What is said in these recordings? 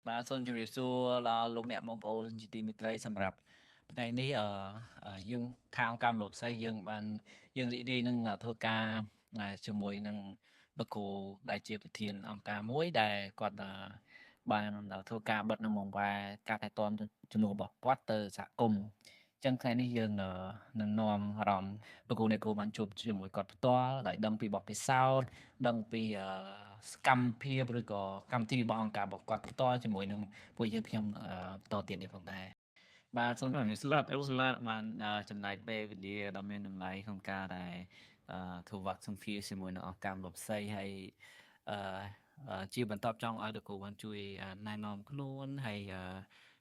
បាទសូមជម្រាបសួរដល់លោកអ្នកបងប្អូនជាទីមេត្រីសម្រាប់ថ្ងៃនេះយើងខាងអង្គការមលោកសីយើងបានយើងរីករាយនឹងធ្វើការជាមួយនឹងលោកគ្រូដែលជាប្រធានអង្គការមួយដែលគាត់បានធ្វើការបិទនឹងបង្វែរការថែទាំជំនួសរបស់គាត់ទៅសហគមន៍ចឹងថ្ងៃនេះយើងនឹងនាំអារម្មណ៍លោកគ្រូអ្នកគ្រូបានជួបជាមួយគាត់ផ្ទាល់ដោយដឹងពីបទពិសោធន៍ដឹងពីសកម្មភាពឬក៏កម្មវិធីរបស់អង្គការរបស់គាត់ផ្ទាល់ជាមួយនឹងពួកយើងខ្ញុំបន្តទៀតនេះផងដែរបាទសូមជម្រាបសួរអ៊ុសឡាបានចំណាយពេលវេលាដ៏មានតម្លៃក្នុងការដែលធ្វើវត្តសម្ភាសជាមួយនឹងអង្គការលំផ្សៃហើយជាបន្តចង់ឲ្យលោកគ្រូបានជួយណែនាំខ្លួនហើយ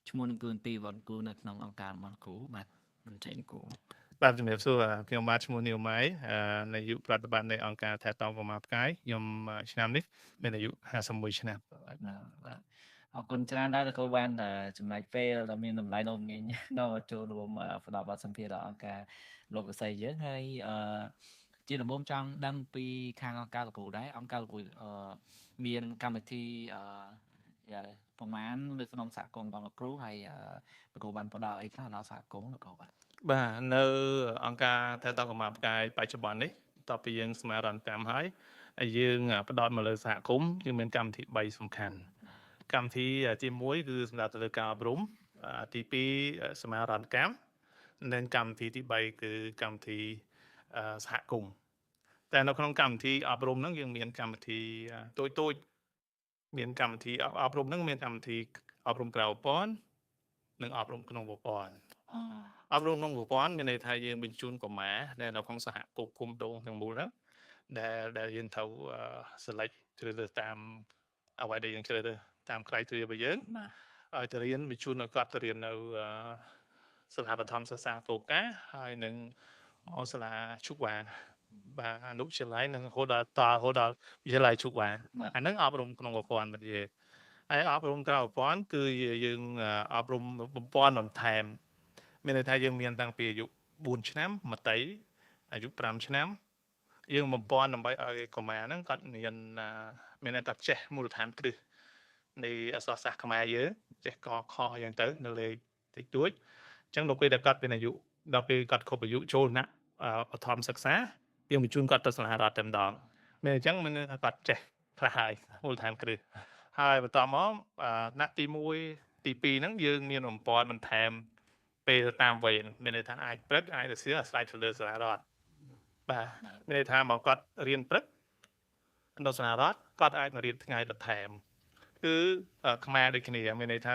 ឈ្មោះនឹងគឺពីវត្តគ្រូនៅក្នុងអង្គការរបស់គ្រូបាទមិនចេញគ្រូបាទជំរាបសួរខ្ញុំបាទឈ្មោះនីវម៉ៃនាយកប្រតិបត្តិនៃអង្គការថែទាំកុមារផ្កាយខ្ញុំឆ្នាំនេះមានអាយុ51ឆ្នាំបាទអរគុណច្រើនដែរលោកគ្រូបានចំណាយពេលដ៏មានតម្លៃដ៏ងាយដល់ចូលរួមផ្ដល់បទសម្ភាសន៍ដល់អង្គការលោកវិស័យយើងហើយជាដំបូងចង់ដឹងពីខាងអង្គការលោកគ្រូដែរអង្គការលោកគ្រូមានកម្មវិធីប្រមាណនៅក្នុងសហគមន៍របស់លោកគ្រូហើយលោកគ្រូបានផ្ដល់អីខ្លះដល់សហគមន៍លោកគ្រូបាទនៅអង្គការថែទាំកុមារផ្កាយបច្ចុប្បន្ននេះតទៅពីយើងស្មារតីកម្មហើយយើងផ្ដោតមកលើសហគមន៍យើងមានកម្មវិធី3សំខាន់កម្មវិធីទី1គឺសម្រាប់ទៅលើការអប់រំទី2ស្មារតីកម្មនិងកម្មវិធីទី3គឺកម្មវិធីសហគមន៍តែនៅក្នុងកម្មវិធីអប់រំហ្នឹងយើងមានកម្មវិធីតូចមានកម្មវិធីអប់រំហ្នឹងមានកម្មវិធីអប់រំក្រៅប្រព័ន្ធនិងអប់រំក្នុងប្រព័ន្ធអប់រំក្នុងប្រព័ន្ធមានន័យថាយើងបញ្ជូនកុមារដែលនៅក្នុងសហគមន៍ដងទាំងមូលហ្នឹងដែលយើងត្រូវ select ជ្រើសរើសតាមអ្វីដែលយើងជ្រើសរើសតាម criteria របស់យើងឲ្យទៅរៀនបញ្ជូនឲ្យគាត់ទៅរៀននៅសាលាបឋមសិក្សាគោលការណ៍ហើយនឹងសាលាជុកវ៉ាបាទអនុវិទ្យាល័យនិងរហូតដល់វិទ្យាល័យជុកវ៉ាអាហ្នឹងអប់រំក្នុងប្រព័ន្ធវិទ្យាហើយអប់រំក្រៅប្រព័ន្ធគឺយើងអប់រំបំពេញបន្ថែមមានន័យថាយើងមានតាំងពីអាយុ4ឆ្នាំមត្តេយ្យអាយុ5ឆ្នាំយើងបំពេញដើម្បីឲ្យកុមារហ្នឹងគាត់មានតែចេះមូលដ្ឋានគ្រឹះនៃអក្សរសាស្ត្រខ្មែរយើងចេះកខយ៉ាងទៅនៅលេខតិចតួចអញ្ចឹងដល់ពេលដែលគាត់មានអាយុដល់ពេលគាត់គ្រប់អាយុចូលថ្នាក់បឋមសិក្សាយើងបញ្ជូនគាត់ទៅសាលារដ្ឋតែម្ដងមានអញ្ចឹងមានថាគាត់ចេះខ្លះហើយមូលដ្ឋានគ្រឹះហើយបន្តមកថ្នាក់ទី1ទី2ហ្នឹងយើងមានបំពេញបន្ថែមពេលតាមវ័យមានន័យថាអាចព្រឹកអាចទៅសៀលអាស្រ័យទៅលើសាលារដ្ឋបាទមានន័យថាមកគាត់រៀនព្រឹកនៅសាលារដ្ឋគាត់អាចមករៀនថ្ងៃបន្ថែមគឺខ្មែរដូចគ្នាមានន័យថា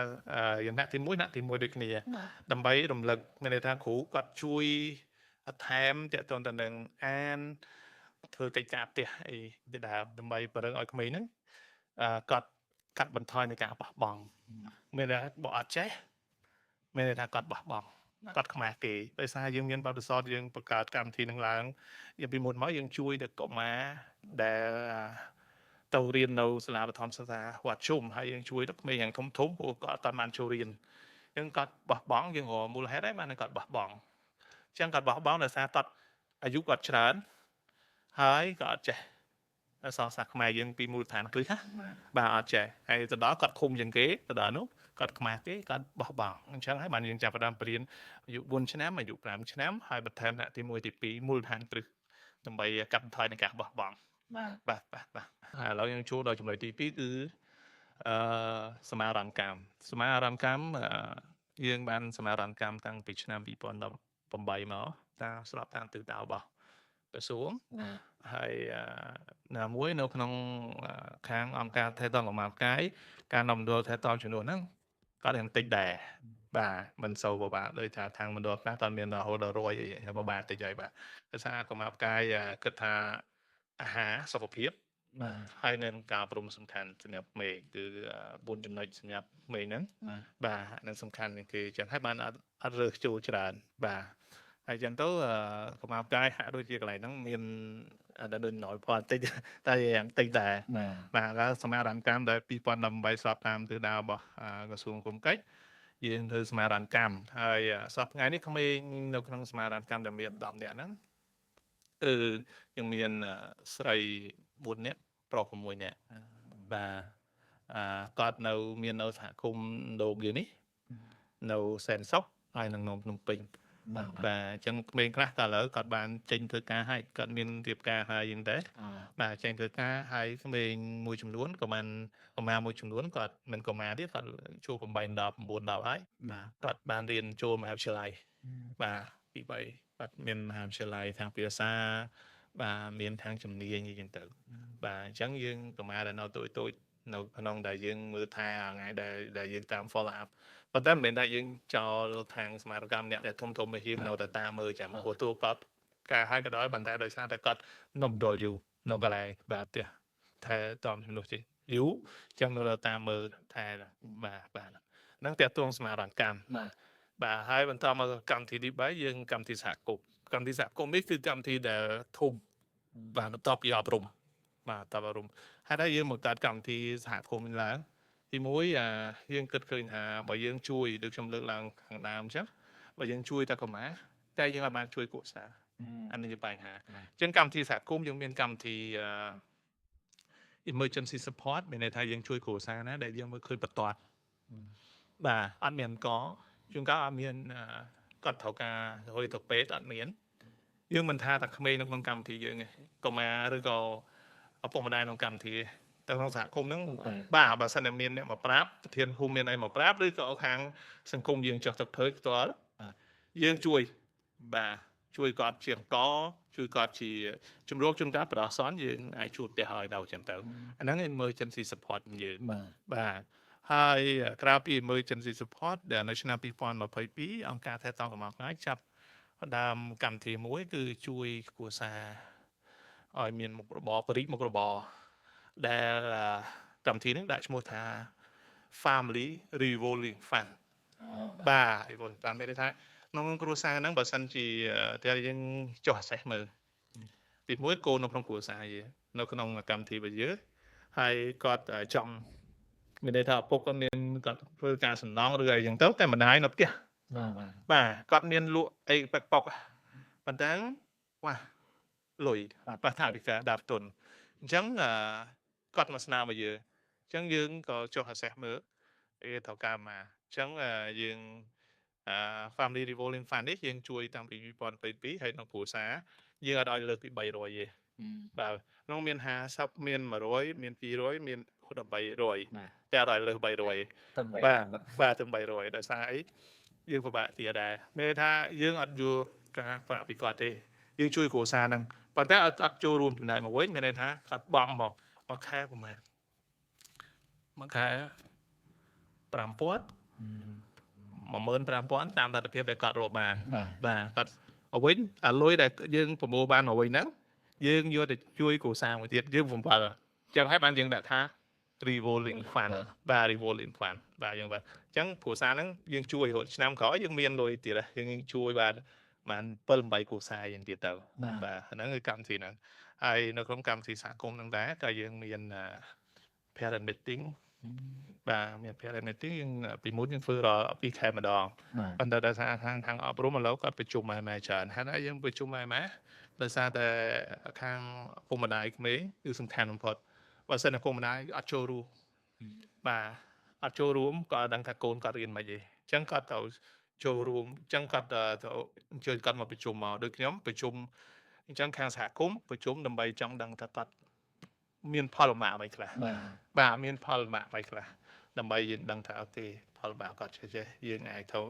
យ៉ាងថ្នាក់ទី1ដូចគ្នាដើម្បីរំលឹកមានន័យថាគ្រូគាត់ជួយថែមតទៅនឹងអានធ្វើកិច្ចការផ្ទះអីទៅដើមដើម្បីបរិងឲ្យក្មេងហ្នឹងគាត់កាត់បន្ថយនៃការបោះបង់មានន័យថាបើអត់ចេះមានន័យថាគាត់បោះបង់គាត់ខ្មាស់គេដោយសារយើងមានបទពិសោធន៍យើងបង្កើតកម្មវិធីនឹងឡើងយ៉ាងពីមុនមកយើងជួយដល់កុមារដែលទៅរៀននៅសាលាបឋមសិក្សាវត្តជុំហើយយើងជួយដល់ក្មេងយ៉ាងធំព្រោះគាត់អត់បានចូលរៀនអញ្ចឹងគាត់បោះបង់យើងរកមូលហេតុអីបានគាត់បោះបង់អញ្ចឹងគាត់បោះបង់ដោយសារគាត់អាយុគាត់ច្រើនហើយក៏អត់ចេះអក្សរសាស្ត្រខ្មែរយើងពីមូលដ្ឋានគ្រឹះបាទអត់ចេះហើយទៅដល់គាត់ឃុំជាងគេទៅដល់នោះគាត់ខ្មាស់គេគាត់បោះបង់អញ្ចឹងហើយបានយើងចាប់ផ្ដើមបរៀនអាយុ4ឆ្នាំអាយុ5ឆ្នាំហើយបន្ថែមថ្នាក់ទី1ទី2មូលដ្ឋានគ្រឹះដើម្បីកាត់បន្ថយនៃការបោះបង់បាទហើយឥឡូវយើងចូលដល់ចំណុចទី2គឺសមារណកម្មយើងបានសមារណកម្មតាំងពីឆ្នាំ2018មកតាមស្របតាមទិសដៅរបស់ក្រសួងហើយណាមួយនៅក្នុងខាងអង្គការថែទាំកុមារផ្កាយការនាំមណ្ឌលថែទាំចំនួនហ្នឹងគាត់យ៉ាងតិចដែរបាទមិនសូវពិបាកដោយថាខាងមណ្ឌលខ្លះតើមានរហូតដល់100អីពិបាកតិចហើយបាទដោយសារកុមារផ្កាយគិតថាអាហារសុខភាពហើយនឹងការអប់រំសំខាន់សម្រាប់ក្មេងគឺ4ចំណុចសម្រាប់ក្មេងហ្នឹងបាទនឹងសំខាន់ជាងគេចឹងហើយបានអត់រើសចូលច្រើនបាទហើយចឹងទៅកុមារផ្កាយហាក់ដូចជាកន្លែងហ្នឹងមានដែលដូចណយផលតិចតែយ៉ាងតិចដែរបាទហើយសមារណកម្មដែល2018ស្របតាមទិសដៅរបស់ក្រសួងគុំកិច្ចយើងធ្វើសមារណកម្មហើយសប្តាហ៍ថ្ងៃនេះក្មេងនៅក្នុងសមារណកម្មដែលមាន10នាក់ហ្នឹងគឺយើងមានស្រី4នាក់ប្រុស6នាក់បាទ គាត់នៅមាននៅសហគមន៍លោកយើងនេះនៅសែនសុខហើយនៅក្នុងភ្នំពេញ បាទ បាទអញ្ចឹងក្មេងខ្លះក៏ឥឡូវគាត់បានចេញធ្វើការហើយគាត់មានរៀបការហើយយ៉ាងដែរបាទចេញធ្វើការហើយក្មេងមួយចំនួនក៏បានកុមារមួយចំនួនគាត់មិនកុមារទៀតគាត់ជួប8 10 9 10ហើយបាទគាត់បានរៀនចូលមហាវិទ្យាល័យបាទទី3គាត់មានមហាវិទ្យាល័យខាងភាសាបាទមានខាងជំនាញអីចឹងទៅបាទអញ្ចឹងយើងកុមារដែលនៅតូចៗនៅក្នុងដែលយើងមើលថែថ្ងៃដែលយើងតាម follow up ប៉ុន្តែមិនមែនថាយើងចោលខាងសមាជិកអ្នកដែលធំៗយើងនៅតែតាមមើលចាំព្រោះទូគាត់ការឲ្យក៏ដោយប៉ុន្តែដោយសារតែគាត់នៅម្ដលយូរនៅកន្លែងបាទផ្ទះថែតំជំនួសទីយូរចឹងនៅតាមមើលថែបាទហ្នឹងតាក់ទងសមាជិកកម្មបាទហើយបន្តមកកម្មវិធីទី3យើងកម្មវិធីសហគមន៍កម្មវិធីសហគមន៍នេះគឺកម្មវិធីដែលធំបាទបន្ទាប់ពីអប់រំបាទតបអប់រំហើយយើងមកកើតកម្មវិធីសហគមន៍ឡើងទី1យើងគិតឃើញថាបើយើងជួយដូចខ្ញុំលើកឡើងខាងដើមអញ្ចឹងបើយើងជួយតែកុមារតែយើងអាចបានជួយគ្រួសារអានេះជាបញ្ហាអញ្ចឹងកម្មវិធីសហគមន៍យើងមានកម្មវិធីemergency support មានន័យថាយើងជួយគ្រួសារណាដែលយើងមើលឃើញបន្ទាត់បាទអត់មានកជួនកាលអត់មានគាត់ត្រូវការរយទៅពេទ្យអត់មានយើងមិនថាតែក្មេងនៅក្នុងកម្មវិធីយើងទេកុមារឬក៏ឪពុកម្ដាយក្នុងកម្មវិធីទៅក្នុងសហគមន៍ហ្នឹងបាទបើសិនតែមានអ្នកមកប្រាប់ប្រធានភូមិមានអីមកប្រាប់ឬក៏ខាងសង្គមយើងចោះទឹកភើផ្ទាល់យើងជួយបាទជួយគាត់ជាអង្គជួយគាត់ជាជំរុញជនការបដិសនយើងអាចជួបផ្ទះឲ្យដល់ចឹងទៅអាហ្នឹង emergency support យើងបាទហើយក្រៅពី emergency support ដែលនៅឆ្នាំ2022អង្គការថែទាំកម្ពុជាចាប់ផ្ដើមកម្មវិធីមួយគឺជួយគ្រួសារឲ្យមានមុខរបរបរិយាមុខរបរដែលកម្មវិធីនេះដាក់ឈ្មោះថា Family Revolving Fund បាទ Revolving Fund មានន័យថាក្នុងគ្រួសារហ្នឹងបើសិនជាតែយើងចុះអាសេសមើលទី1កូននៅក្នុងគ្រួសារយើងនៅក្នុងកម្មវិធីរបស់យើងហើយគាត់ចង់មានន័យថាឪពុកគាត់មានគាត់ធ្វើការសំណងឬអីចឹងទៅតែម្ដាយនៅផ្ទះបាទគាត់មានលក់អីប៉កប៉ុន្តែបាទលុយបាទថាវិការដាប់ទុនអញ្ចឹងគាត់មកស្នើមកយើងអញ្ចឹងយើងក៏ចុះអាសេសមើលត្រូវការមកអញ្ចឹងយើង Family Revolving Fund នេះយើងជួយតាំងពី2022ហើយក្នុងគ្រួសារយើងអត់ឲ្យលើសពី300ទេបាទក្នុងមាន50មាន100មាន200មាន1300តែអត់ឲ្យលើស300បាទទៅ300ដោយសារអីយើងពិបាកទៀតដែរមានន័យថាយើងអត់យល់ការប្រាក់ពីគាត់ទេយើងជួយគ្រួសារហ្នឹងប៉ុន្តែអត់ចូលរួមចំណែកមកវិញមានន័យថាគាត់បង់មកខែប្រហែលមួយខែ5000 15000តាមលទ្ធភាពដែលគាត់រកបានបាទគាត់ឲ្យវិញអាលុយដែលយើងប្រមូលបានមកវិញហ្នឹងយើងយកទៅជួយគ្រួសារមួយទៀតយើង7អញ្ចឹងហើយបានយើងដាក់ថា revolving fund បាទ revolving fund បាទយើងបាទអញ្ចឹងគ្រួសារហ្នឹងយើងជួយរហូតឆ្នាំក្រោយយើងមានលុយទៀតយើងជួយបាន7 8គ្រួសារយ៉ាងទៀតទៅបាទហ្នឹងគឺកម្មវិធីហ្នឹងហើយនៅក្នុងកម្មវិធីសហគមន៍ហ្នឹងដែរក៏យើងមាន parent meeting បាទមាន parent meeting យើងពីមុនយើងធ្វើរាល់2ខែម្ដងប៉ុន្តែដោយសារខាងអប់រំឥឡូវគាត់ប្រជុំម៉ែច្រើនហើយយើងប្រជុំម៉ែដោយសារតែខាងពុកម្ដាយក្មេងគឺសំខាន់បំផុតបើសិនតែពុកម្ដាយអត់ចូលរួមបាទអត់ចូលរួមក៏អត់ដឹងថាកូនគាត់រៀនមិនទេអញ្ចឹងគាត់ទៅចូលរួមអញ្ចឹងគាត់ទៅអញ្ជើញគាត់មកប្រជុំមកដូចខ្ញុំប្រជុំអញ្ចឹងខាងសហគមន៍ប្រជុំដើម្បីចង់ដឹងថាគាត់មានផលលំបាកអ្វីខ្លះបាទមានផលលំបាកអ្វីខ្លះដើម្បីយើងដឹងថាអូខេផលលំបាកគាត់ចេះយើងអាចទៅ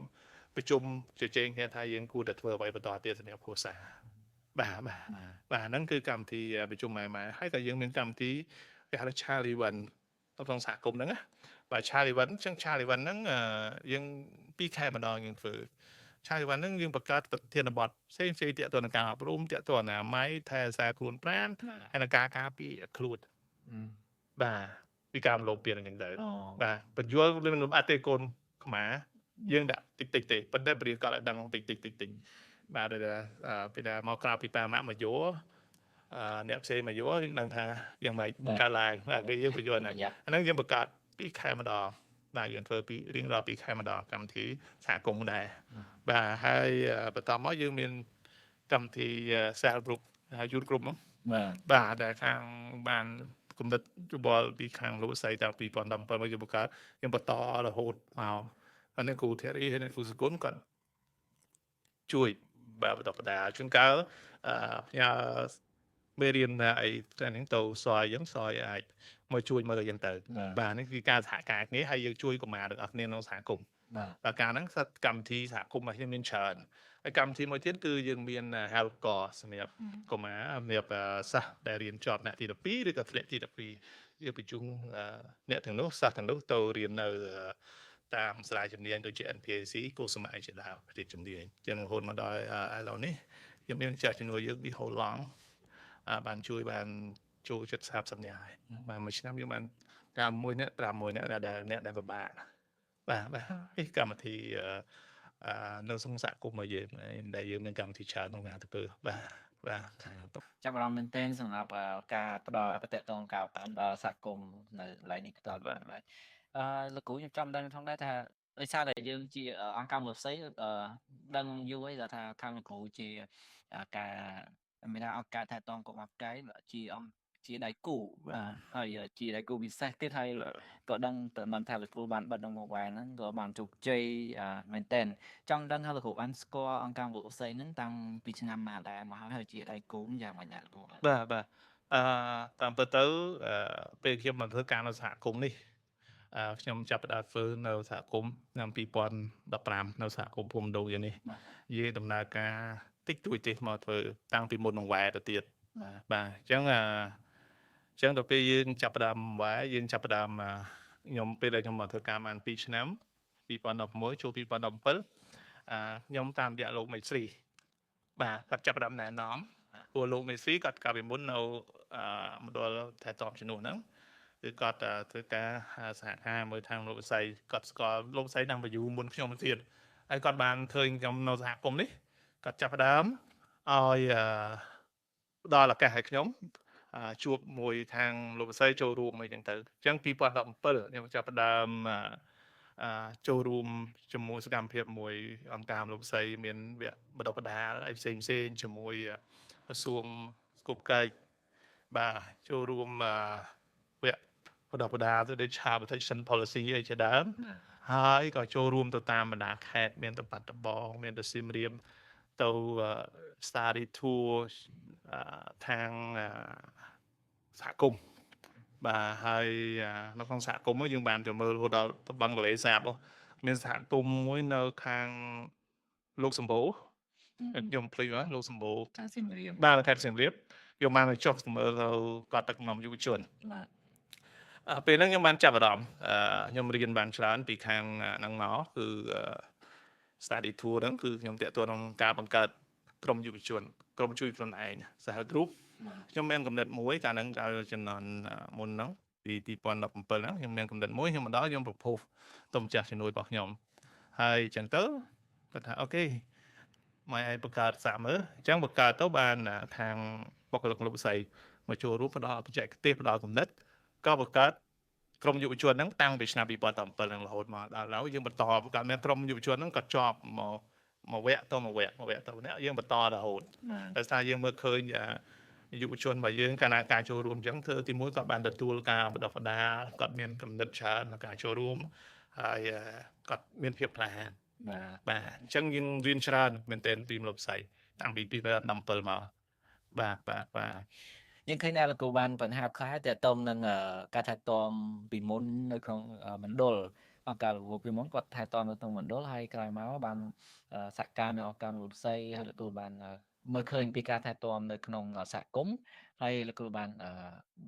ប្រជុំជជែងគ្នាថាយើងគួរតែធ្វើអ្វីបន្តទៀតសម្រាប់គ្រួសារបាទហ្នឹងគឺកម្មវិធីប្រជុំម៉ែហើយតែយើងមានកម្មវិធីគេហៅថា Child Event ក្នុងសហគមន៍ហ្នឹងណាបាទ Child Event អញ្ចឹង Child Event ហ្នឹងយើង2ខែម្ដងយើងធ្វើ Child Event ហ្នឹងយើងបង្កើតប្រធានបទផ្សេងទាក់ទងនឹងការអប់រំទាក់ទងអនាម័យថែរក្សាខ្លួនប្រាណហើយនឹងការការពារខ្លួនបាទពីការលោភពានហ្នឹងទៅបាទបញ្យល់រឿងលំអតិកូនខ្មែរយើងដាក់តិចទេប៉ុន្តែបរិយាកាសឲ្យដឹងតិចបាទពីដែលមកក្រៅពីប៉ាម៉ាក់មកយោអ្នកផ្សេងមកយោយើងដឹងថាយ៉ាងម៉េចកើតឡើងបាទគេយើងបញ្យល់ហ្នឹងអាហ្នឹងយើងបង្កើត2ខែម្ដងបាទយើងធ្វើរៀងរាល់2ខែម្ដងកម្មវិធីសហគមន៍ដែរបាទហើយបន្តមកយើងមានកម្មវិធី self group youth group បាទដែលខាងបាន គំនិតយោបល់ពីខាងលោកស្រីតាំងពី2017មកយើងបង្កើតយើងបន្តរហូតមកអានេះគ្រូធារីហើយនិងគ្រូសគុណគាត់ជួយបាទបន្តបដាជួនកាលផ្ញើមេរៀនអីហ្នឹងទៅសយយើងសយអាចមកជួយមើលយើងទៅបាទនេះគឺការសហការគ្នាហើយយើងជួយកុមារទាំងអស់គ្នាក្នុងសហគមន៍បាទការហ្នឹងសិតកម្មវិធីសហគមន៍របស់ខ្ញុំមានច្រើនហើយកម្មវិធីមួយទៀតគឺយើងមាន help course សម្រាប់កុមារសម្រាប់សិស្សដែលរៀនជាប់ថ្នាក់ទី12ឬក៏ថ្នាក់ទី12យើងបញ្ជូនអ្នកទាំងនោះសិស្សទាំងនោះទៅរៀននៅតាមសាលាជំនាញដូចជា NPAC គូសម័យជាដើមប្រទេសជំនាញចឹងរហូតមកដល់ឥឡូវនេះយើងមានចាស់ជំនួយយើងពីហូឡង់បានជួយបានចូលចិត្ត30នាក់ហើយបាទមួយឆ្នាំយើងបាន9នាក់6នាក់អ្នកដែលពិបាកបាទនេះកម្មវិធីនៅក្នុងសហគមន៍របស់យើងដែលយើងមានកម្មវិធីច្រើនក្នុងការធ្វើបាទ ចាប់អារម្មណ៍មែនទែនសម្រាប់ការផ្ដល់បតិតងការតាមដល់សហគមន៍នៅកន្លែងនេះផ្ទាល់បាទលោកគ្រូខ្ញុំចាំដឹងផងដែរថាដោយសារតែយើងជាអង្គការមួយផ្សេងដឹងយូរហើយថាខាងលោកគ្រូជាការមានថាអង្គការថែទាំកុមារផ្កាយជាដៃគូបាទហើយជាដៃគូពិសេសទៀតហើយក៏ដឹងតែមិនថាលោកគ្រូបានបិទនៅ mobile ហ្នឹងក៏បានជោគជ័យមែនទែនចង់ដឹងថាលោកគ្រូបានស្គាល់អង្គការមួយផ្សេងហ្នឹងតាំងពីឆ្នាំណាដែរមកហើយជាដៃគូយ៉ាងម៉េចដែរលោកគ្រូបាទតាមពិតទៅពេលខ្ញុំមកធ្វើការនៅសហគមន៍នេះខ្ញុំចាប់ផ្ដើមធ្វើនៅសហគមន៍ឆ្នាំ2015នៅសហគមន៍ភូមិដូងយ៉ាងនេះយើងដំណើរការតិចតួចទេមកធ្វើតាំងពីមុននឹងវ៉ែទៅទៀតបាទអញ្ចឹងដល់ពេលយើងចាប់ផ្ដើមវ៉ែយើងចាប់ផ្ដើមខ្ញុំពេលដែលខ្ញុំមកធ្វើការបាន2ឆ្នាំ2016ចូល2017ខ្ញុំតាមរយៈលោកមេស្រីបាទគាត់ចាប់ផ្ដើមណែនាំព្រោះលោកមេស្រីគាត់កាលពីមុននៅមណ្ឌលថែទាំជំនួសហ្នឹងគឺគាត់ធ្វើការសហការមួយខាងលោកវិស័យគាត់ស្គាល់លោកវិស័យđangវយូមុនខ្ញុំទៀតហើយគាត់បានឃើញខ្ញុំនៅសហគមន៍នេះគាត់ចាប់ផ្ដើមឲ្យផ្ដល់ឱកាសឲ្យខ្ញុំជួបមួយខាងលោកវិស័យចូលរួមអីចឹងទៅអញ្ចឹង2017ខ្ញុំចាប់ផ្ដើមចូលរួមជាមួយសកម្មភាពមួយអង្គការលោកវិស័យមានវគ្គបណ្ដុះបណ្ដាលអីផ្សេងជាមួយក្រសួងគប់កាយបាទចូលរួមវគ្គបណ្ដុះបណ្ដាលទៅដូច Child Protection Policy អីជាដើមហើយក៏ចូលរួមទៅតាមបណ្ដាខេត្តមានទៅបាត់ដំបងមានទៅសៀមរាបទៅ study tour ខាងសហគមន៍បាទហើយនៅក្នុងសហគមន៍យើងបានទៅមើលរហូតដល់តំបន់កលេសាបមានសហគមន៍មួយនៅខាងលោកសម្បូរខ្ញុំភ្លេចលោកសម្បូរខាងសៀមរាបបាទខេត្តសៀមរាបខ្ញុំបានទៅចុះមើលទៅគាត់ដឹកនាំយុវជនបាទពេលហ្នឹងខ្ញុំបានចាប់អារម្មណ៍ខ្ញុំរៀនបានច្រើនពីខាងហ្នឹងមកគឺ study tour ហ្នឹងគឺខ្ញុំតាក់ទងក្នុងការបង្កើតក្រុមយុវជនក្រុមជួយខ្លួនឯងសហ group ខ្ញុំមានកំណត់មួយកាលហ្នឹងកាលចំនួនមុនហ្នឹងពី2017ហ្នឹងខ្ញុំមានកំណត់មួយខ្ញុំមកដល់ខ្ញុំ propose ទៅម្ចាស់ជំនួយរបស់ខ្ញុំហើយអញ្ចឹងទៅគាត់ថាអូខេមកឲ្យបង្កើតសាកមើលអញ្ចឹងបង្កើតទៅបានខាងបុគ្គលិកលោកវិស័យមកចូលរួមផ្ដល់បច្ចេកទេសផ្ដល់គំនិតក៏បង្កើតក្រុមយុវជនហ្នឹងតាំងពីឆ្នាំ2017ហ្នឹងរហូតមកដល់ឥឡូវយើងបន្តបង្កើតមានក្រុមយុវជនហ្នឹងក៏ជាប់មកវគ្គទៅម្នាក់យើងបន្តរហូតដោយសារយើងមើលឃើញយុវជនរបស់យើងកាលណាការចូលរួមអញ្ចឹងធ្វើទីមួយគាត់បានទទួលការបណ្ដុះបណ្ដាលគាត់មានគំនិតច្រើនក្នុងការចូលរួមហើយគាត់មានភាពក្លាហានបាទអញ្ចឹងយើងរៀនច្រើនមែនទែនពីមលវិស័យតាំងពី2017មកបាទយើងឃើញថាលោកគ្រូបានបញ្ហាខ្លះតែតនឹងការថែទាំពីមុននៅក្នុងមណ្ឌលអង្គការលោកពីមុនគាត់ថែទាំនៅក្នុងមណ្ឌលហើយក្រោយមកបានសហការនៅអង្គការលោកវិស័យហើយលោកគ្រូបានមើលឃើញពីការថែទាំនៅក្នុងសហគមន៍ហើយលោកគ្រូបាន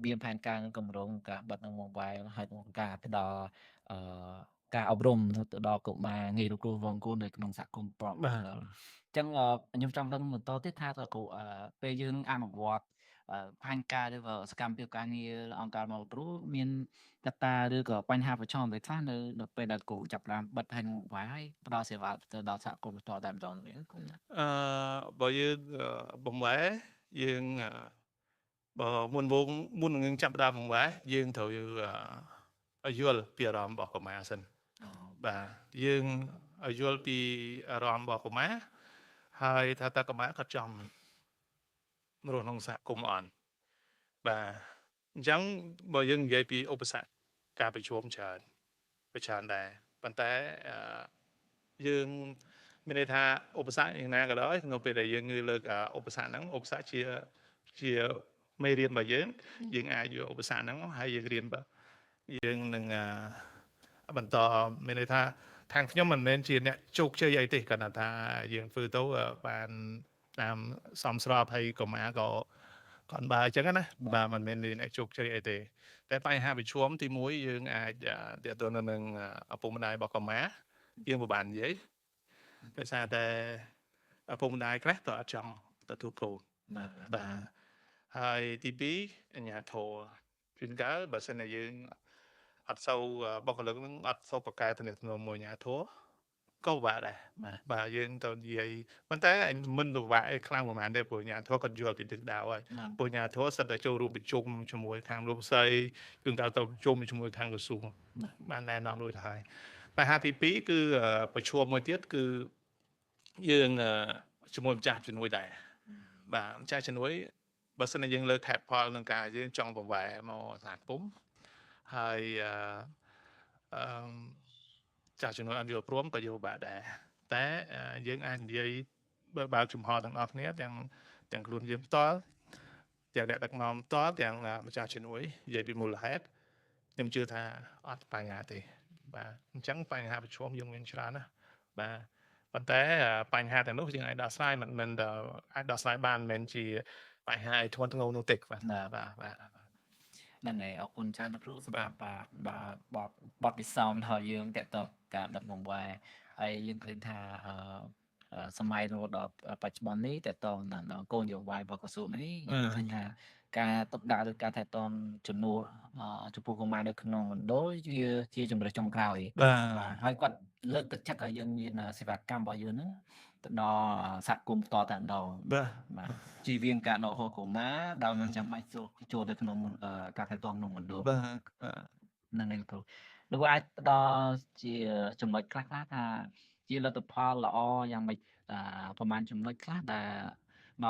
មានផែនការកម្រងការបិទនៅ mobile ហើយការផ្ដល់ការអប់រំទៅដល់កុមារងាយរកគ្រូវងគូននៅក្នុងសហគមន៍ប្របាទអញ្ចឹងខ្ញុំចង់ដឹងបន្តទៀតថាលោកគ្រូពេលយើងអនុវត្តផែនការឬក៏សកម្មភាពការងារអង្គការមកគ្រូមានកត្តាឬក៏បញ្ហាប្រឈមអ្វីខ្លះនៅពេលដែលគ្រូចាប់ផ្ដើមបិទផែន mobile ហើយផ្ដល់សេវាទៅដល់សហគមន៍បន្តតែម្ដងនេះបើយើងបំវែយើងបើមុននឹងចាប់ផ្ដើមបំវែយើងត្រូវយល់ពីអារម្មណ៍របស់កុមារសិនបាទយើងយល់ពីអារម្មណ៍របស់កុមារហើយថាតើកុមារគាត់ចង់រស់ក្នុងសហគមន៍អត់បាទ ចឹងបើយើងនិយាយពីឧបសគ្គការប្រជុំច្រើនដែរប៉ុន្តែយើងមានន័យថាឧបសគ្គយ៉ាងណាក៏ដោយនៅពេលដែលយើងងើលើកឧបសគ្គហ្នឹងឧបសគ្គជាមេរៀនរបស់យើងអាចយកឧបសគ្គហ្នឹងហើយយើងរៀនបើយើងនឹងបន្តមានន័យថាខាងខ្ញុំមិនមែនជាអ្នកជោគជ័យអីទេគ្រាន់តែថាយើងធ្វើទៅបានតាមសមស្របហើយកុមារក៏គាត់បើអញ្ចឹងណាបាទមិនមែនមានអ្នកជោគជ័យអីទេតែបញ្ហាប្រឈមទី1យើងអាចទាក់ទងនឹងឪពុកម្ដាយរបស់កុមារយើងពិបាកនិយាយដោយសារតែឪពុកម្ដាយខ្លះក៏អត់ចង់ទទួលកូនបាទហើយទី2អាជ្ញាធរជួនកាលបើសិនជាយើងអត់សូវបុគ្គលិកនឹងអត់សូវប្រកែតំណែងមួយអាជ្ញាធរក៏ពិបាកដែរបាទយើងទៅនិយាយប៉ុន្តែមិនពិបាកអីខ្លាំងប្រហែលទេព្រោះអាជ្ញាធរគាត់យល់ពីទិសដៅហើយព្រោះអាជ្ញាធរសិតតែចូលរួមប្រជុំជាមួយខាងលោកស្រីគឺទៅប្រជុំជាមួយខាងក្រសួងបានណែនាំរួចទៅហើយបញ្ហាទី2គឺប្រឈមមួយទៀតគឺយើងជាមួយម្ចាស់ជំនួយដែរបាទម្ចាស់ជំនួយបើសិនជាយើងលើកខេត្តផលនឹងការយើងចង់ប្រវែមកសហគមន៍ហើយអឺចាស់ជំនួយអត់យល់ព្រមក៏យល់បាក់ដែរតែយើងអាចនិយាយបើកចំហទាំងអស់គ្នាទាំងខ្លួនយើងផ្ទាល់ទាំងអ្នកដឹកនាំផ្ទាល់ទាំងម្ចាស់ជំនួយនិយាយពីមូលហេតុខ្ញុំជឿថាអត់បញ្ហាទេបាទអញ្ចឹងបញ្ហាប្រឈមយើងមានច្រើនណាស់បាទប៉ុន្តែបញ្ហាទាំងនោះយើងអាចដោះស្រាយមិនមែនអាចដោះស្រាយបានមិនមែនជាបញ្ហាធ្ងន់ធ្ងរនោះទេបាទហ្នឹងហើយអរគុណច្រើនលោកគ្រូសម្រាប់បទពិសោធន៍របស់យើងតទៅការដឹកនាំវាយហើយយើងឃើញថាសម័យរហូតដល់បច្ចុប្បន្ននេះតទៅដល់គោលនយោបាយរបស់ក្រសួងនេះឃើញថាការទុកដាក់ឬការថែទាំជំនួសចំពោះកុមារនៅក្នុងមណ្ឌលជាជំរើសចុងក្រោយបាទហើយគាត់លើកទឹកចិត្តឲ្យយើងមានសេវាកម្មរបស់យើងហ្នឹងទៅដល់សហគមន៍ផ្ទាល់តែម្ដងបាទជៀសវាងការដកហូតកុមារដោយមិនចាំបាច់ចូលទៅក្នុងការថែទាំក្នុងមណ្ឌលបាទហ្នឹងហើយគ្រូលោកអាចផ្ដល់ជាចំណុចខ្លះថាជាលទ្ធផលល្អយ៉ាងម៉េចប្រហែលចំណុចខ្លះដែលម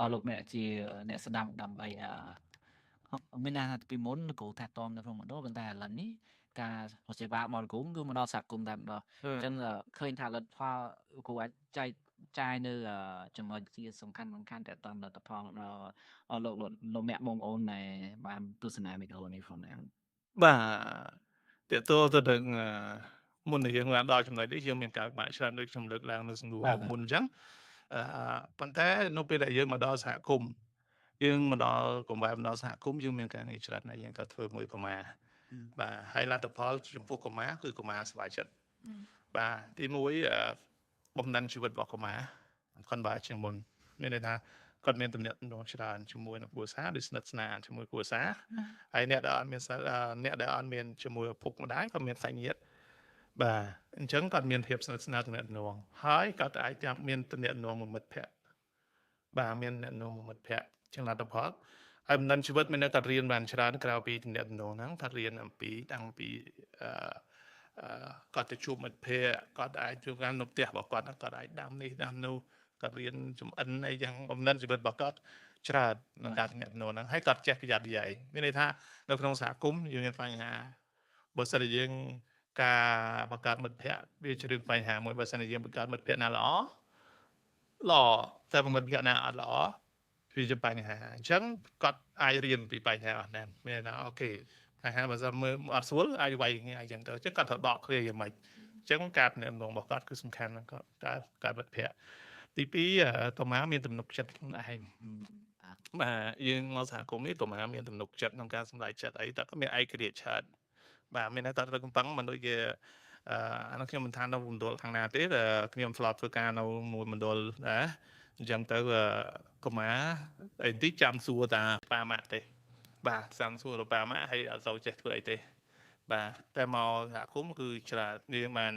កលោកអ្នកជាអ្នកស្ដាប់ដើម្បីមានន័យថាពីមុនគ្រូថែទាំនៅក្នុងមណ្ឌលប៉ុន្តែឥឡូវនេះការសេវារបស់គ្រូគឺមកដល់សហគមន៍តែម្ដងអញ្ចឹងឃើញថាលទ្ធផលគ្រូអាចចែកចាយនៅចំណុចជាសំខាន់តើតលទ្ធផលដល់លោកអ្នកបងប្អូនដែលបានទស្សនាវីដេអូនេះផងដែរបាទតើទៅនឹងមុននឹងយើងឡើងដល់ចំណុចនេះយើងមានការបាក់ច្រើនដូចខ្ញុំលើកឡើងនៅសំណួរមុនអញ្ចឹងប៉ុន្តែនៅពេលដែលយើងមកដល់សហគមន៍យើងមកដល់កុំបែបមកដល់សហគមន៍យើងមានការងារច្រើនហើយយើងក៏ធ្វើមួយកុមារបាទហើយលទ្ធផលចំពោះកុមារគឺកុមារសប្បាយចិត្តបាទទី1បំណិនជីវិតរបស់កុមារគាត់បើជាងមុនមានន័យថាគាត់មានទំនាក់ទំនងច្រើនជាមួយនឹងគ្រួសារដូចស្និទ្ធស្នាលជាមួយគ្រួសារហើយអ្នកដែលអត់មានជាមួយឪពុកម្ដាយក៏មានសាច់ញាតិបាទអញ្ចឹងគាត់មានភាពស្និទ្ធស្នាលទំនាក់ទំនងហើយគាត់អាចមានទំនាក់ទំនងមួយមិត្តភ័ក្តិបាទមានទំនាក់ទំនងមួយមិត្តភ័ក្តិចឹងលទ្ធផលហើយបំណិនជីវិតមាននៅគាត់រៀនបានច្រើនក្រៅពីទំនាក់ទំនងហ្នឹងគាត់រៀនអំពីតាំងពីគាត់ទៅជួបមិត្តភ័ក្តិគាត់អាចជួបការនៅផ្ទះរបស់គាត់គាត់អាចដាំនេះដាំនោះគាត់រៀនចំអិនអីយ៉ាងបំណិនជីវិតរបស់គាត់ច្រើនក្នុងការទំនាក់ទំនងហ្នឹងហើយគាត់ចេះប្រយ័ត្នប្រយែងមានន័យថានៅក្នុងសហគមន៍យើងមានបញ្ហាបើសិនជាយើងការបង្កើតមិត្តភ័ក្តិវាជារឿងបញ្ហាមួយបើសិនជាយើងបង្កើតមិត្តភ័ក្តិណាល្អតែមិត្តភ័ក្តិណាអត់ល្អវាជាបញ្ហាអញ្ចឹងគាត់អាចរៀនពីបញ្ហាអស់ហ្នឹងមានថាអូខេបញ្ហាបើសិនមើលអត់ស្រួលអាចវាយគ្នាអញ្ចឹងទៅអញ្ចឹងគាត់ត្រូវដកគ្នាយ៉ាងម៉េចអញ្ចឹងការទំនាក់ទំនងរបស់គាត់គឺសំខាន់ណាស់គាត់ការមិត្តភ័ក្តិទី2កុមារមានទំនុកចិត្តខ្លួនឯងបាទយើងមកសហគមន៍នេះកុមារមានទំនុកចិត្តក្នុងការសម្រេចចិត្តអីតែក៏មានឯករាជ្យច្រើនបាទមានតែទៅកំប៉ុងមិនដូចជាអានោះខ្ញុំមិនថានៅមណ្ឌលខាងណាទេខ្ញុំធ្លាប់ធ្វើការនៅមួយមណ្ឌលដែរអញ្ចឹងទៅកុមារអីទីចាំសួរតាប៉ាម៉ាក់ទេបាទចាំសួរទៅប៉ាម៉ាក់ហើយអត់សូវចេះធ្វើអីទេបាទតែមកសហគមន៍គឺច្រើនយើងបាន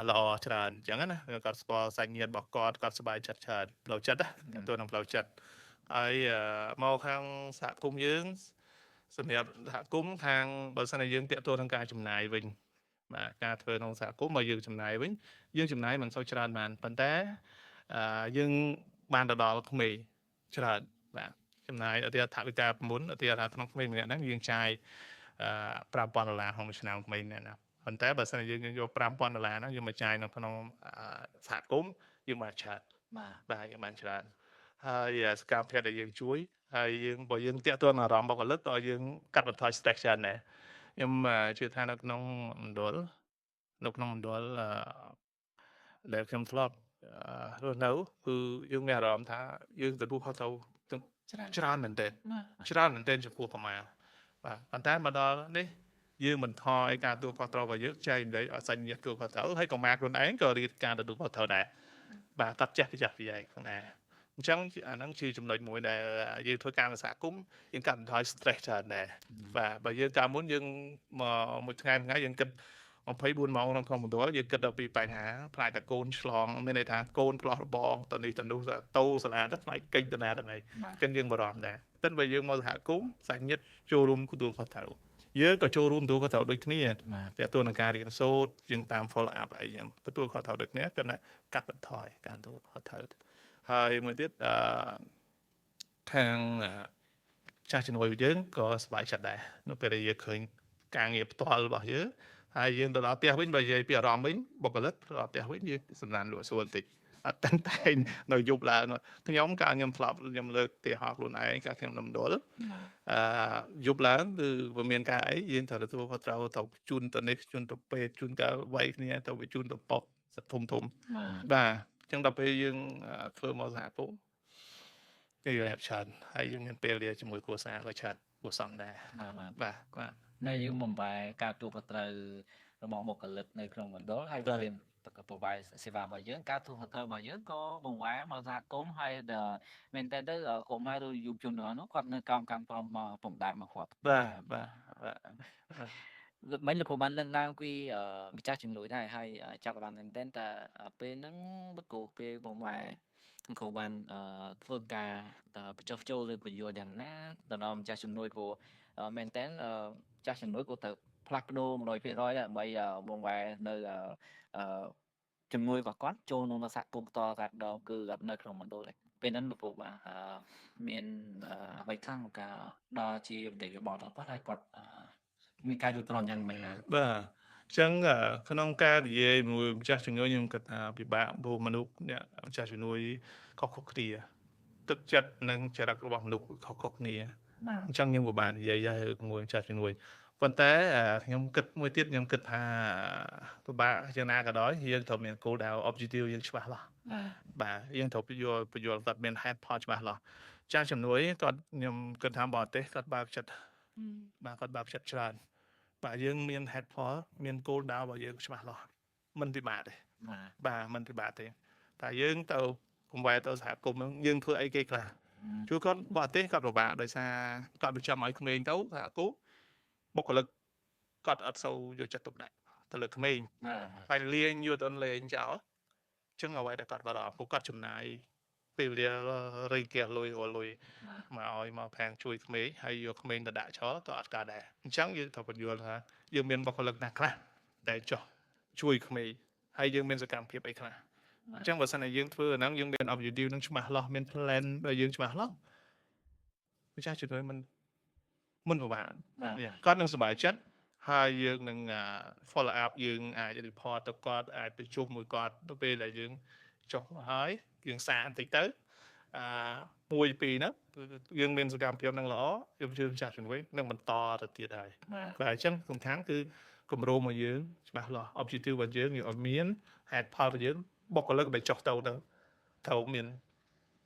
ល្អច្រើនអញ្ចឹងណាគាត់ស្គាល់សាច់ញាតិរបស់គាត់សប្បាយចិត្តច្រើនផ្លូវចិត្តណាទៅនឹងផ្លូវចិត្តហើយមកខាងសហគមន៍យើងសម្រាប់សហគមន៍ខាងបើសិនជាយើងតាក់ទងនឹងការចំណាយវិញបាទការធ្វើក្នុងសហគមន៍មកយើងចំណាយវិញយើងចំណាយមិនសូវច្រើនបានប៉ុន្តែយើងបានទៅដល់ក្មេងច្រើនបាទ ចំណាយឧទាហរណ៍ថវិកាមុនឧទាហរណ៍ក្នុងក្មេងម្នាក់ហ្នឹងយើងចាយ$5,000ក្នុងមួយឆ្នាំក្មេងម្នាក់ណាប៉ុន្តែបើសិនជាយើងយក$5,000ហ្នឹងយើងមកចាយនៅក្នុងសហគមន៍យើងបានច្រើន បាទយើងបានច្រើនហើយសកម្មភាពដែលយើងជួយហើយយើងបើយើងតាក់ទងអារម្មណ៍បុគ្គលិកក៏យើងកាត់បន្ថយ stress ច្រើនដែរខ្ញុំជឿថានៅក្នុងមណ្ឌលដែលខ្ញុំធ្លាប់រស់នៅគឺយើងមានអារម្មណ៍ថាយើងទទួលខុសត្រូវច្រើនមែនទែនចំពោះប្រមាណបាទប៉ុន្តែមកដល់នេះយើងមិនថយការទទួលខុសត្រូវរបស់យើងចែកនិយាយឲ្យសាច់ញាតិទទួលខុសត្រូវហើយកម្មាខ្លួនឯងក៏រៀនការទទួលខុសត្រូវដែរបាទតបចេះប្រយ័ត្នប្រយែងផងដែរអញ្ចឹងអាហ្នឹងជាចំណុចមួយដែលយើងធ្វើការសហគមន៍យើងកាត់បន្ថយ stress ច្រើនដែរបាទបើយើងកាលមុនយើងមកមួយថ្ងៃយើងគិត24ម៉ោងក្នុងមណ្ឌលយើងគិតដល់ពីបញ្ហាផ្លាយតែកូនឆ្លងមានន័យថាកូនផ្លោះរបងទៅនេះទៅនោះទៅសាលាទៅផ្លាយកិច្ចទៅណាទៅណីចឹងយើងបារម្ភដែរតែបើយើងមកសហគមន៍សាច់ញាតិចូលរួមទទួលខុសត្រូវយើងក៏ចូលរួមទទួលខុសត្រូវដូចគ្នាតែទួលនឹងការរៀនសូត្រយើងតាម follow up អីចឹងទទួលខុសត្រូវដូចគ្នាគឺកាត់បន្ថយការទទួលខុសត្រូវហើយមួយទៀតខាងចាស់ជំនួយយើងក៏សប្បាយចិត្តដែរនៅពេលដែលយើងឃើញការងារផ្ទាល់របស់យើងហើយយើងទៅដល់ផ្ទះវិញបើនិយាយពីអារម្មណ៍វិញបុគ្គលិកទៅដល់ផ្ទះវិញយើងសំណានលក់សួរបន្តិចអត់តែនៅយប់ឡើងខ្ញុំកាលខ្ញុំធ្លាប់ខ្ញុំលើកទីហោខ្លួនឯងកាលខ្ញុំនៅមណ្ឌលយប់ឡើងគឺវាមានការអីយើងត្រូវទទួលខុសត្រូវទៅជូនទៅនេះជូនទៅពេទ្យជូនកាវាយគ្នាទៅជូនទៅប៉ុកធំបាទអញ្ចឹងដល់ពេលយើងធ្វើមកសហគមន៍គេរៀបច្រើនហើយយើងមានពេលលាជាមួយគ្រួសារក៏ច្រើនគួរសមដែរបាទគាត់នៅយើងបំបែការទទួលខុសត្រូវរបស់បុគ្គលិកនៅក្នុងមណ្ឌលហើយក៏រៀនប្រវាយសេវារបស់យើងការទទួលខុសត្រូវរបស់យើងក៏បង្វែរមកសហគមន៍ហើយមែនតើទៅកុំឲ្យយុវជននោះគាត់នៅកម្មមកពំដាប់មកគាត់មិនលោកគ្រូបានលើកឡើងពីម្ចាស់ជំនួយដែរហើយចាប់បានមែនតើពេលហ្នឹងលោកគ្រូពេលបង្វែរគ្រូបានធ្វើការបញ្ចុះចូលលើបញ្យល់យ៉ាងណាទៅដល់ម្ចាស់ជំនួយព្រោះមែនតើចាស់ជំនួយក៏ទៅផ្លាស់ប្ដូរ 100% ដើម្បីបង្វែរនៅជំនួយរបស់គាត់ចូលក្នុងសហគមន៍បន្តការដងគឺនៅក្នុងមណ្ឌលពេលហ្នឹងលោកគ្រូបាទមានអ្វីខ្លះក្នុងការដល់ជាវិទ្យាបទរបស់គាត់ហើយគាត់មានការយល់ព្រមយ៉ាងម៉េចបាទអញ្ចឹងក្នុងការនិយាយមួយម្ចាស់ជំនួយខ្ញុំគិតថាពិបាកព្រោះមនុស្សអ្នកម្ចាស់ជំនួយខុសគ្នាទឹកចិត្តនិងចរិតរបស់មនុស្សខុសគ្នាអញ្ចឹងខ្ញុំពិបាកនិយាយជាមួយម្ចាស់ជំនួយប៉ុន្តែខ្ញុំគិតមួយទៀតខ្ញុំគិតថាពិបាកយ៉ាងណាក៏ដោយយើងត្រូវមានគោលដៅ objective យើងច្បាស់លាស់បាទយើងត្រូវយល់គាត់មាន head point ច្បាស់លាស់ចាស់ជំនួយគាត់ខ្ញុំគិតថាបរទេសគាត់បើកចិត្តបាទគាត់បើកចិត្តច្រើនបាទយើងមាន head point មានគោលដៅរបស់យើងច្បាស់លាស់មិនពិបាកទេបាទមិនពិបាកទេតែយើងទៅកុំវ៉ែទៅសហគមន៍យើងធ្វើអីគេខ្លះជួគាត់បរទេសគាត់ពិបាកដោយសារគាត់បញ្ចាំឲ្យក្មេងទៅសហគមន៍បុគ្គលិកគាត់អត់សូវយកចិត្តទុកដាក់ទៅលើក្មេងហើយលេងយកទៅលេងចោលអញ្ចឹងអ្វីដែលគាត់បារម្ភពួកគាត់ចំណាយពេលវេលារីកលុយមកឲ្យមកផាំងជួយក្មេងហើយយកក្មេងទៅដាក់ចោលក៏អត់កើតដែរអញ្ចឹងយើងត្រូវបញ្យល់ថាយើងមានបុគ្គលិកណាខ្លះដែលចោះជួយក្មេងហើយយើងមានសកម្មភាពអីខ្លះអញ្ចឹងបើសិនជាយើងធ្វើអាហ្នឹងយើងមាន objective នឹងច្បាស់លាស់មាន plan របស់យើងច្បាស់លាស់ម្ចាស់ជំនួយមិនពិបាកគាត់នឹងសប្បាយចិត្តហើយយើងនឹង follow up យើងអាច report ទៅគាត់អាចទៅជួបមួយគាត់ទៅពេលដែលយើងចុះហើយយើងសារបន្តិចទៅ1 2ហ្នឹងយើងមានសកម្មភាពនឹងល្អយើងជឿម្ចាស់ជំនួយនឹងបន្តទៅទៀតហើយបាទអញ្ចឹងសំខាន់គឺគម្រោងរបស់យើងច្បាស់លាស់ objective របស់យើងឲ្យមាន headផលរបស់យើងបុគ្គលិកដែលចុះទៅត្រូវមាន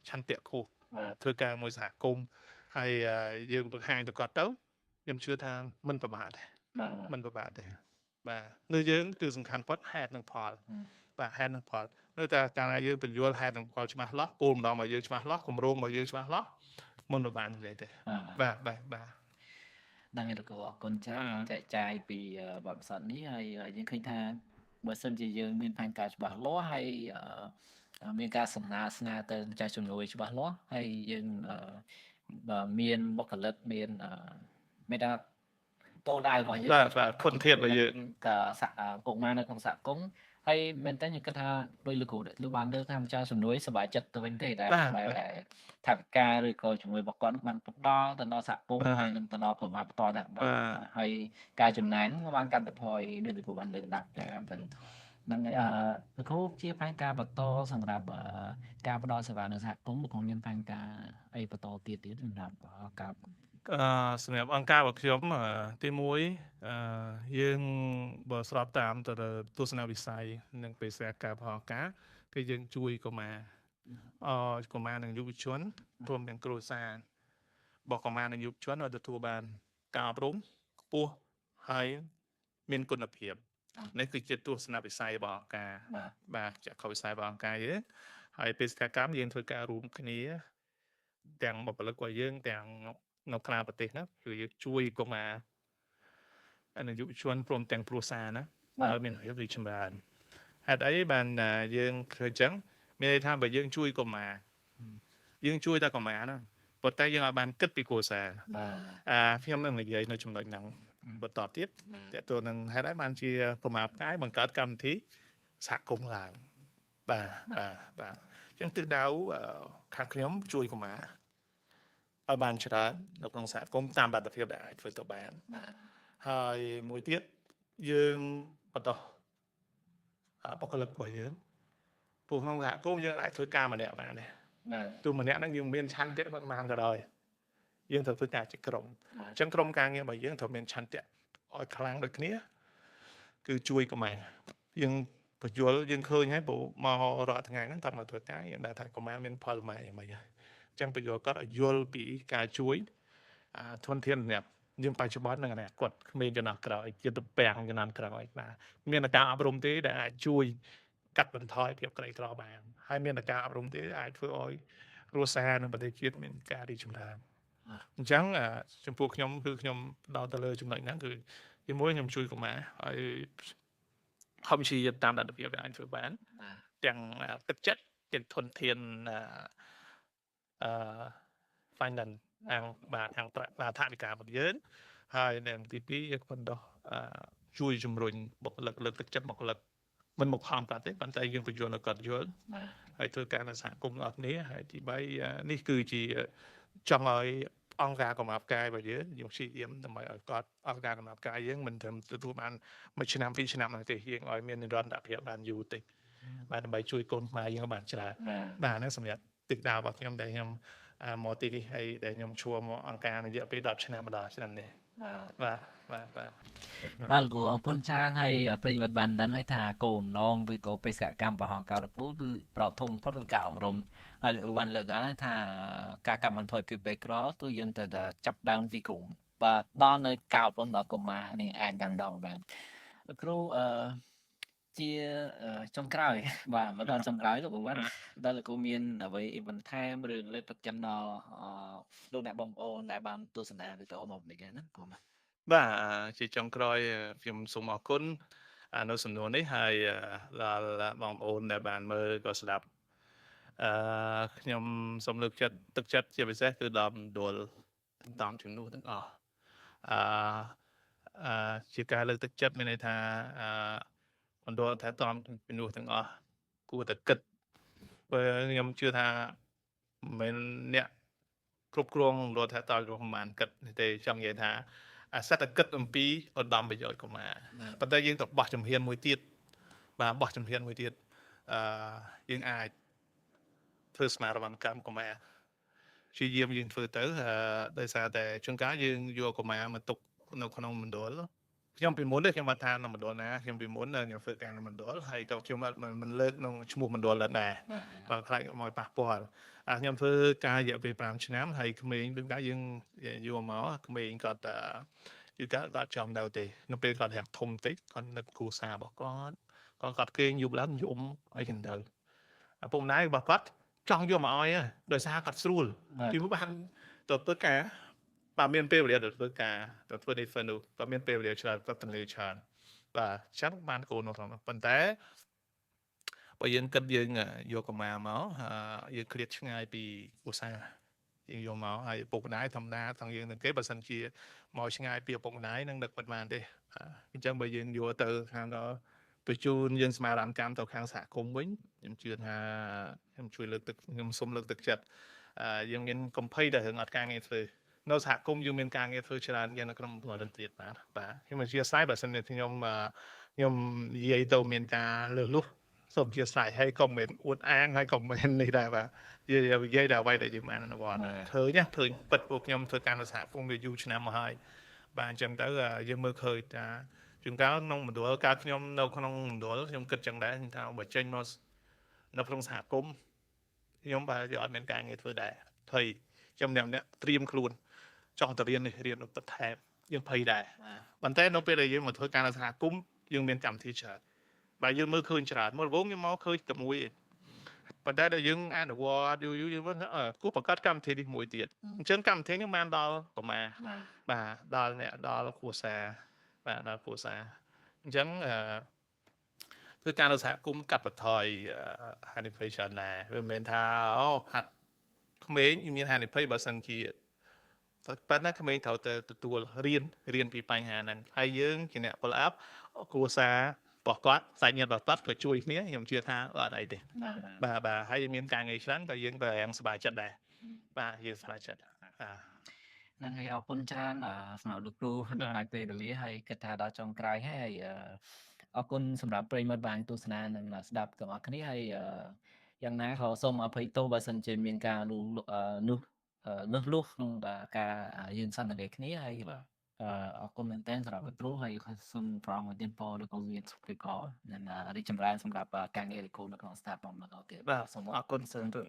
ឆន្ទៈខ្ពស់ធ្វើការមួយសហគមន៍ហើយយើងបង្ហាញទៅគាត់ទៅខ្ញុំជឿថាមិនពិបាកទេមិនពិបាកទេបាទនៅយើងគឺសំខាន់គាត់ head និងផលបាទ head និងផលនៅតែកាលណាយើងបញ្យល់ head និងផលច្បាស់លាស់គោលម្ដងរបស់យើងច្បាស់លាស់គម្រោងរបស់យើងច្បាស់លាស់មិនពិបាកទេបាទដឹងទេលោកគ្រូអរគុណចាស់ចែកចាយពីបទពិសោធន៍នេះហើយយើងឃើញថាបើសិនជាយើងមានផែនការច្បាស់លាស់ហើយមានការស្នើទៅម្ចាស់ជំនួយច្បាស់លាស់ហើយយើងមានបុគ្គលិកមានថាគោលដៅរបស់យើងបាទគុណធាតុរបស់យើងក៏កុមារនៅក្នុងសហគមន៍ ហើយមែនតើខ្ញុំគិតថាដោយលោកគ្រូលោកបានលើកថាម្ចាស់ជំនួយសប្បាយចិត្តទៅវិញទេដែល បាទ ថវិកាឬក៏ជំនួយរបស់គាត់បានផ្ដល់ទៅដល់សហគមន៍ បាទ ហើយនឹងទៅដល់ក្រុមហ៊ុនបន្តដែរបាទ បាទ ហើយការចំណាយហ្នឹងក៏បានកាន់តែថយដូចលោកគ្រូបានលើកដាក់តែប៉ុណ្ណឹងហ្នឹងហើយលោកគ្រូជាផែនការបន្តសម្រាប់ការផ្ដល់សេវានៅសហគមន៍លោកគ្រូមានផែនការអីបន្តទៀតសម្រាប់ការ សម្រាប់អង្គការរបស់ខ្ញុំទី1យើងបើស្របតាមទៅទស្សនវិស័យនិងបេសកកម្មការគឺយើងជួយកុមារកុមារនិងយុវជនរួមទាំងគ្រួសាររបស់កុមារនិងយុវជនឲ្យទទួលបានការអប់រំខ្ពស់ហើយមានគុណភាពនេះគឺជាទស្សនវិស័យរបស់អង្គការបាទចក្ខុវិស័យរបស់អង្គការយើងហើយបេសកកម្មយើងធ្វើការរួមគ្នាទាំងបុគ្គលិករបស់យើងទាំងនៅក្រៅប្រទេសណាគឺយើងជួយកុមារនិងយុវជនព្រមទាំងគ្រួសារណាឲ្យមានភាពរីកចម្រើនហេតុអីបានយើងធ្វើអញ្ចឹងមានន័យថាបើយើងជួយកុមារយើងជួយតែកុមារណាប៉ុន្តែយើងឲ្យបានគិតពីគ្រួសារខ្ញុំនឹងនិយាយនៅចំណុចហ្នឹងបន្តទៀតតើតើនឹងហេតុអីបានជាកុមារផ្កាយបង្កើតកម្មវិធីសហគមន៍ឡើងបាទអញ្ចឹងទិសដៅខាងខ្ញុំជួយកុមារឲ្យបានច្រើននៅក្នុងសហគមន៍តាមលទ្ធភាពដែលអាចធ្វើទៅបានហើយមួយទៀតយើងបន្តបុគ្គលិករបស់យើងព្រោះក្នុងសហគមន៍យើងអាចធ្វើការម្នាក់បានដែរទោះម្នាក់ហ្នឹងយើងមានឆន្ទៈប៉ុន្មានក៏ដោយយើងត្រូវធ្វើការជាក្រុមអញ្ចឹងក្រុមការងាររបស់យើងត្រូវមានឆន្ទៈឲ្យខ្លាំងដូចគ្នាគឺជួយកុមារយើងបញ្យល់យើងឃើញហើយព្រោះមករាល់ថ្ងៃហ្នឹងតាមមកធ្វើការយើងដឹងថាកុមារមានផលម៉េចអីមិនហើយអញ្ចឹងបញ្យល់គាត់ឲ្យយល់ពីការជួយធនធានសម្រាប់យើងបច្ចុប្បន្ននិងអនាគតក្មេងចំណាស់ក្រោយជាទំពាំងចំណាស់ក្រោយបាទមានការអប់រំទេដែលអាចជួយកាត់បន្ថយភាពក្រីក្របានហើយមានការអប់រំទេអាចធ្វើឲ្យគ្រួសារនិងប្រទេសជាតិមានការរីកចម្រើនអញ្ចឹងចំពោះខ្ញុំគឺខ្ញុំផ្ដោតទៅលើចំណុចហ្នឹងគឺទីមួយខ្ញុំជួយកុមារហើយខំព្យាយាមតាមលទ្ធភាពដែលអាចធ្វើបានទាំងទឹកចិត្តទាំងធនធានfinance បាទខាងថវិការបស់យើងហើយនៅទី2យើងបន្តជួយជំរុញបុគ្គលិកលើកទឹកចិត្តបុគ្គលិកមិនមកខំកាត់ទេប៉ុន្តែយើងបញ្យល់ឲ្យគាត់យល់ហើយធ្វើការនៅសហគមន៍អស់គ្នាហើយទី3នេះគឺជាចង់ឲ្យអង្គការកម្មាផ្កាយរបស់យើងព្យាយាមដើម្បីឲ្យគាត់អង្គការកម្មាផ្កាយយើងមិនត្រឹមទទួលបាន1ឆ្នាំ2ឆ្នាំទេយើងឲ្យមាននិរន្តរភាពបានយូរតិចបាទដើម្បីជួយកូនខ្មែរយើងបានច្រើនបាទហ្នឹងសម្រាប់ទិសដៅរបស់ខ្ញុំដែលខ្ញុំមកទីនេះហើយដែលខ្ញុំឈួរមកអង្គការរយៈពេល10ឆ្នាំម្ដងឆ្នាំនេះបាទលោកអរគុណច្រើនហើយប្រិយមិត្តបានដឹងហើយថាគោលបំណងឬក៏បេសកកម្មរបស់អង្គការរពូគឺប្រថុំផុតការអប់រំហើយលោកបានលើកឡើងថាការកាត់បន្ថយភាពក្រីក្រគឺយើងត្រូវតែចាប់ដើមពីគ្រូបាទដល់នៅការអប់រំដល់កុមារនេះអាចកាន់ដងបានលោកគ្រូជាចុងក្រោយបាទមកដល់ចុងក្រោយលោកបានដល់លោកគ្រូមានអ្វីបន្ថែមឬលើកទឹកចិត្តដល់លោកអ្នកបងប្អូនដែលបានទស្សនាវីដេអូមកនេះណាគ្រូបាទជាចុងក្រោយខ្ញុំសូមអរគុណនៅសំណួរនេះហើយដល់បងប្អូនដែលបានមើលក៏ស្ដាប់ខ្ញុំសូមលើកទឹកចិត្តជាពិសេសគឺដល់មណ្ឌលតាមជំនួសទាំងអស់ជាការលើកទឹកចិត្តមានន័យថាមណ្ឌលថែទាំជំនួសទាំងអស់គួរតែគិតព្រោះខ្ញុំជឿថាមិនអ្នកគ្រប់គ្រងមណ្ឌលថែទាំរបស់ប្រហែលគិតទេចង់និយាយថាសិតតែគិតអំពីឧត្តមប្រយោជន៍កុមារប៉ុន្តែយើងត្រូវបោះជំហានមួយទៀតបាទបោះជំហានមួយទៀតយើងអាចធ្វើស្មារតីកម្មកុមារព្យាយាមយើងធ្វើទៅដោយសារតែជួនកាលយើងយកកុមារមកទុកនៅក្នុងមណ្ឌលខ្ញុំពីមុនទេខ្ញុំបានថានៅមណ្ឌលណាខ្ញុំពីមុនខ្ញុំធ្វើការនៅមណ្ឌលហើយក៏ខ្ញុំមិនលើកក្នុងឈ្មោះមណ្ឌលដែរបើខ្លាចមកប៉ះពាល់ខ្ញុំធ្វើការរយៈពេល5ឆ្នាំហើយក្មេងដូចថាយើងយកមកក្មេងគាត់គឺគាត់ចំនៅទេនៅពេលគាត់ហាក់ធំតិចគាត់នឹកគ្រួសាររបស់គាត់គេងយប់ឡើងយំអីចឹងទៅពុកម្ដាយរបស់គាត់ចង់យកមកឲ្យដោយសារគាត់ស្រួលពីមុនបានទៅធ្វើការបាទមានពេលវេលាទៅធ្វើការទៅធ្វើនេះធ្វើនោះគាត់មានពេលវេលាច្រើនគាត់ទន្លេច្រើនបាទចឹងបានកូននោះប៉ុន្តែបើយើងគិតយើងយកកុមារមកយើងឃ្លាតឆ្ងាយពីឧស្សាហ៍យើងយកមកហើយឪពុកម្ដាយធម្មតាទាំងយើងទាំងគេបើសិនជាមកឆ្ងាយពីឪពុកម្ដាយនឹងនឹកមិនបានទេអញ្ចឹងបើយើងយកទៅខាងដល់ បញ្ជូនយើងស្មារតីកម្មទៅខាងសហគមន៍វិញខ្ញុំជឿថាខ្ញុំជួយលើកទឹកខ្ញុំសូមលើកទឹកចិត្តយើងមានកុំភ័យដែលរឿងអត់ការងារធ្វើនៅសហគមន៍យើងមានការងារធ្វើច្រើនយ៉ាងនៅក្នុងប្រទេសទៀតបាទខ្ញុំអធិស្ឋានបើសិនជាខ្ញុំនិយាយទៅមានការលើសលុះសូមអធិស្ឋានហើយកុំមែនអួតអាងហើយកុំមែននេះដែរបាទនិយាយតែអ្វីដែលយើងបានអនុវត្តឃើញពិតពួកខ្ញុំធ្វើការនៅសហគមន៍វាយូរឆ្នាំមកហើយបាទអញ្ចឹងទៅយើងមើលឃើញថាជួនកាលក្នុងមណ្ឌលការខ្ញុំនៅក្នុងមណ្ឌលខ្ញុំគិតចឹងដែរថាបើចេញមកនៅក្នុងសហគមន៍ខ្ញុំបាទយកអត់មានការងារធ្វើដែរភ័យខ្ញុំអ្នកត្រៀមខ្លួនចង់ទៅរៀននេះរៀនទៅថែមយើងភ័យដែរប៉ុន្តែនៅពេលដែលយើងមកធ្វើការនៅសហគមន៍យើងមានកម្មវិធីច្រើនបាទយើងមើលឃើញច្រើនមកវងខ្ញុំមកឃើញតែមួយឯងប៉ុន្តែដល់យើងអនុវត្តយូរយើងមើលគួរបង្កើតកម្មវិធីនេះមួយទៀតអញ្ចឹងកម្មវិធីនេះបានដល់ប្រមាណបាទដល់អ្នកដល់គ្រួសារបាទដល់គ្រួសារអញ្ចឹងធ្វើការនៅសហគមន៍កាត់បន្ថយហានិភ័យច្រើនដែរវាមិនមែនថាហាត់ក្មេងមានហានិភ័យបើសិនជាប៉ុន្តែក្មេងត្រូវតែទទួលរៀនពីបញ្ហាហ្នឹងហើយយើងជាអ្នក follow up គ្រួសាររបស់គាត់សាច់ញាតិរបស់គាត់ក៏ជួយគ្នាខ្ញុំជឿថាអត់អីទេបាទហើយមានការងារច្រើនក៏យើងក៏រាំងសប្បាយចិត្តដែរបាទយើងសប្បាយចិត្តហ្នឹងហើយអរគុណច្រើនសម្រាប់លោកគ្រូដល់ហើយពេលវេលាហើយគិតថាដល់ចុងក្រោយហើយអរគុណសម្រាប់ប្រិយមិត្តបានទស្សនានិងស្ដាប់ទាំងអស់គ្នាហើយយ៉ាងណាក៏សូមអភ័យទោសបើសិនជាមានការលះក្នុងការយើងសន្ទនាគ្នាហើយអរគុណមែនទែនសម្រាប់លោកគ្រូហើយសូមប្រងទានពរលោកគ្រូមានសុខភាពល្អនិងរីកចម្រើនសម្រាប់ការងារលោកគ្រូនៅក្នុងស្ថាប័នបន្តទៀតបាទសូមអរគុណសិនទៅ